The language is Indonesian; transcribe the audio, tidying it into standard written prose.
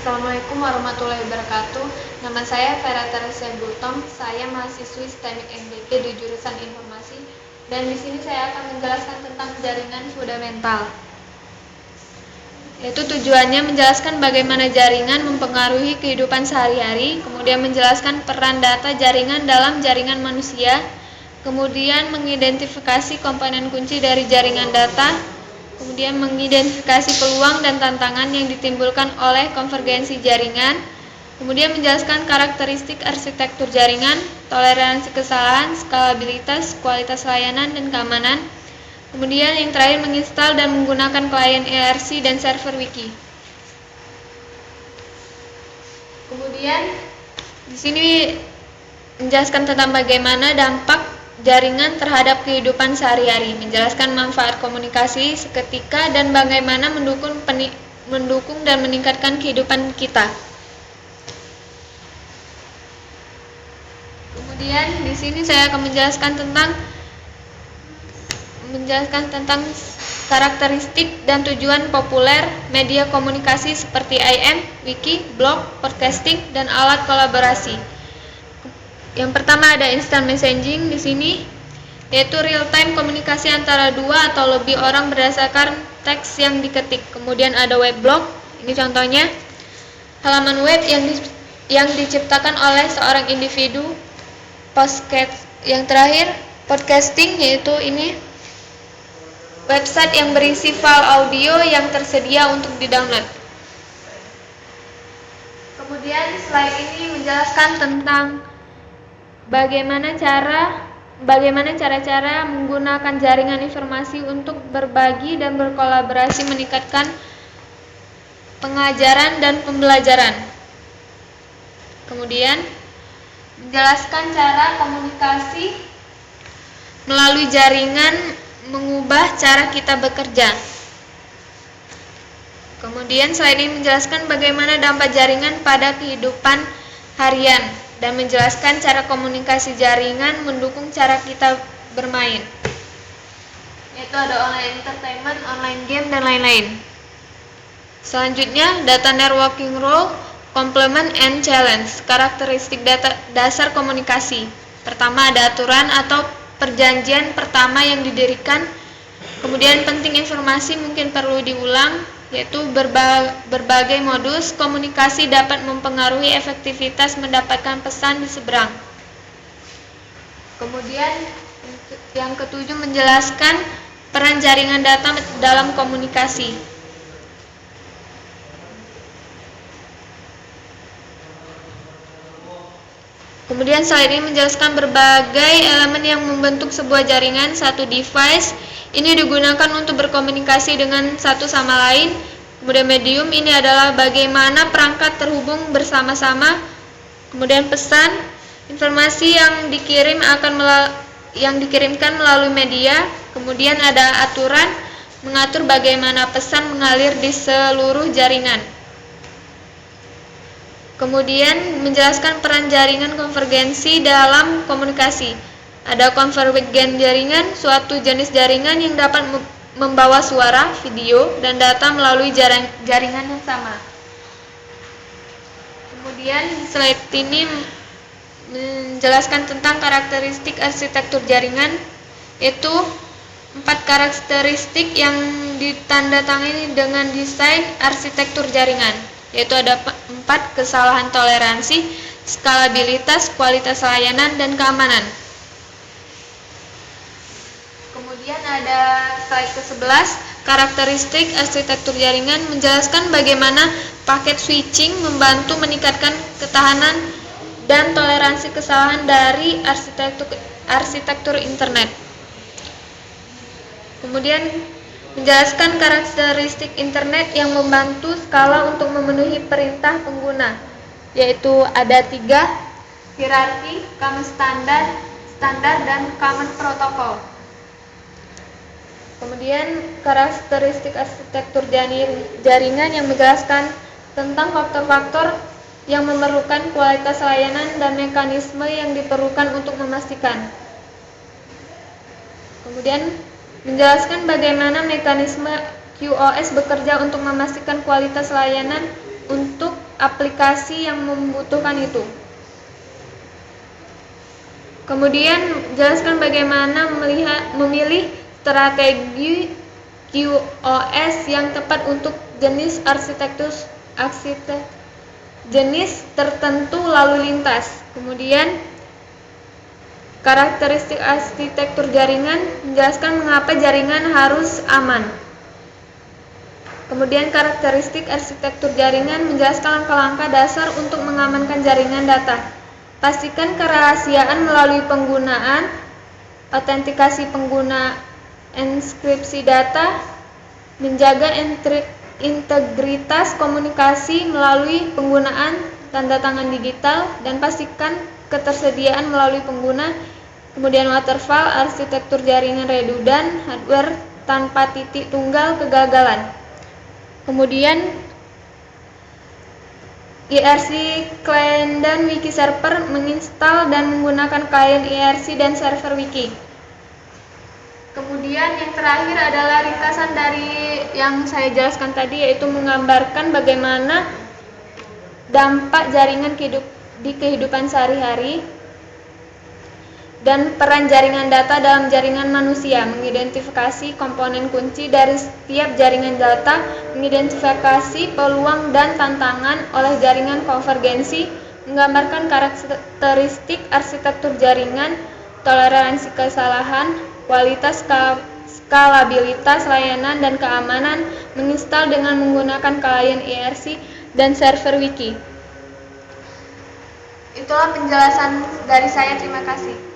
Assalamualaikum warahmatullahi wabarakatuh. Nama saya Vera Teresia Gultom. Saya mahasiswi STEMIK MDG di jurusan Informasi, dan di sini saya akan menjelaskan tentang jaringan fundamental. Yaitu tujuannya menjelaskan bagaimana jaringan mempengaruhi kehidupan sehari-hari, kemudian menjelaskan peran data jaringan dalam jaringan manusia, kemudian mengidentifikasi komponen kunci dari jaringan data, kemudian mengidentifikasi peluang dan tantangan yang ditimbulkan oleh konvergensi jaringan, kemudian menjelaskan karakteristik arsitektur jaringan, toleransi kesalahan, skalabilitas, kualitas layanan, dan keamanan. Kemudian yang terakhir menginstal dan menggunakan klien IRC dan server wiki. Kemudian di sini menjelaskan tentang bagaimana dampak jaringan terhadap kehidupan sehari-hari, menjelaskan manfaat komunikasi seketika dan bagaimana mendukung dan meningkatkan kehidupan kita. Kemudian di sini saya akan menjelaskan tentang karakteristik dan tujuan populer media komunikasi seperti IM, wiki, blog, podcasting, dan alat kolaborasi. Yang pertama ada instant messaging di sini, yaitu real time komunikasi antara dua atau lebih orang berdasarkan teks yang diketik. Kemudian ada web blog, ini contohnya halaman web yang diciptakan oleh seorang individu. Yang terakhir podcasting, yaitu ini website yang berisi file audio yang tersedia untuk di-download. Kemudian slide ini menjelaskan tentang bagaimana cara-cara menggunakan jaringan informasi untuk berbagi dan berkolaborasi meningkatkan pengajaran dan pembelajaran. Kemudian menjelaskan cara komunikasi melalui jaringan mengubah cara kita bekerja. Kemudian slide ini menjelaskan bagaimana dampak jaringan pada kehidupan harian dan menjelaskan cara komunikasi jaringan mendukung cara kita bermain. Yaitu ada online entertainment, online game, dan lain-lain. Selanjutnya, data networking role, complement, and challenge. Karakteristik dasar komunikasi. Pertama ada aturan atau perjanjian pertama yang didirikan. Kemudian penting informasi mungkin perlu diulang, yaitu berbagai modus komunikasi dapat mempengaruhi efektivitas mendapatkan pesan di seberang. Kemudian yang ketujuh menjelaskan peran jaringan data dalam komunikasi. Kemudian slide ini menjelaskan berbagai elemen yang membentuk sebuah jaringan. Satu device ini digunakan untuk berkomunikasi dengan satu sama lain. Kemudian medium ini adalah bagaimana perangkat terhubung bersama-sama. Kemudian pesan, informasi yang dikirimkan melalui media. Kemudian ada aturan, mengatur bagaimana pesan mengalir di seluruh jaringan. Kemudian menjelaskan peran jaringan konvergensi dalam komunikasi. Ada konvergen jaringan, suatu jenis jaringan yang dapat membawa suara, video, dan data melalui jaringan yang sama. Kemudian slide ini menjelaskan tentang karakteristik arsitektur jaringan, yaitu 4 karakteristik yang ditandatangani dengan desain arsitektur jaringan, yaitu ada 4 kesalahan toleransi, skalabilitas, kualitas layanan, dan keamanan. Kemudian ada slide ke-11, karakteristik arsitektur jaringan, menjelaskan bagaimana paket switching membantu meningkatkan ketahanan dan toleransi kesalahan dari arsitektur internet. Kemudian menjelaskan karakteristik internet yang membantu skala untuk memenuhi perintah pengguna, yaitu ada 3, hierarki, common standar, dan common protokol. Kemudian karakteristik arsitektur jaringan yang menjelaskan tentang faktor-faktor yang memerlukan kualitas layanan dan mekanisme yang diperlukan untuk memastikan. Kemudian menjelaskan bagaimana mekanisme QoS bekerja untuk memastikan kualitas layanan untuk aplikasi yang membutuhkan itu. Kemudian jelaskan bagaimana memilih strategi QoS yang tepat untuk jenis arsitektur jenis tertentu lalu lintas. Kemudian karakteristik arsitektur jaringan, menjelaskan mengapa jaringan harus aman. Kemudian karakteristik arsitektur jaringan, menjelaskan langkah-langkah dasar untuk mengamankan jaringan data. Pastikan kerahasiaan melalui penggunaan autentikasi pengguna, enkripsi data, menjaga integritas komunikasi melalui penggunaan tanda tangan digital, dan pastikan ketersediaan melalui pengguna. Kemudian waterfall, arsitektur jaringan redundan, hardware tanpa titik tunggal kegagalan. Kemudian IRC client dan wiki server, menginstal dan menggunakan klien IRC dan server wiki. Kemudian yang terakhir adalah ringkasan dari yang saya jelaskan tadi, yaitu menggambarkan bagaimana dampak jaringan di kehidupan sehari-hari dan peran jaringan data dalam jaringan manusia, mengidentifikasi komponen kunci dari setiap jaringan data, mengidentifikasi peluang dan tantangan oleh jaringan konvergensi, menggambarkan karakteristik arsitektur jaringan, toleransi kesalahan, kualitas, skalabilitas layanan, dan keamanan, menginstal dengan menggunakan klien IRC dan server wiki. Itulah penjelasan dari saya, terima kasih.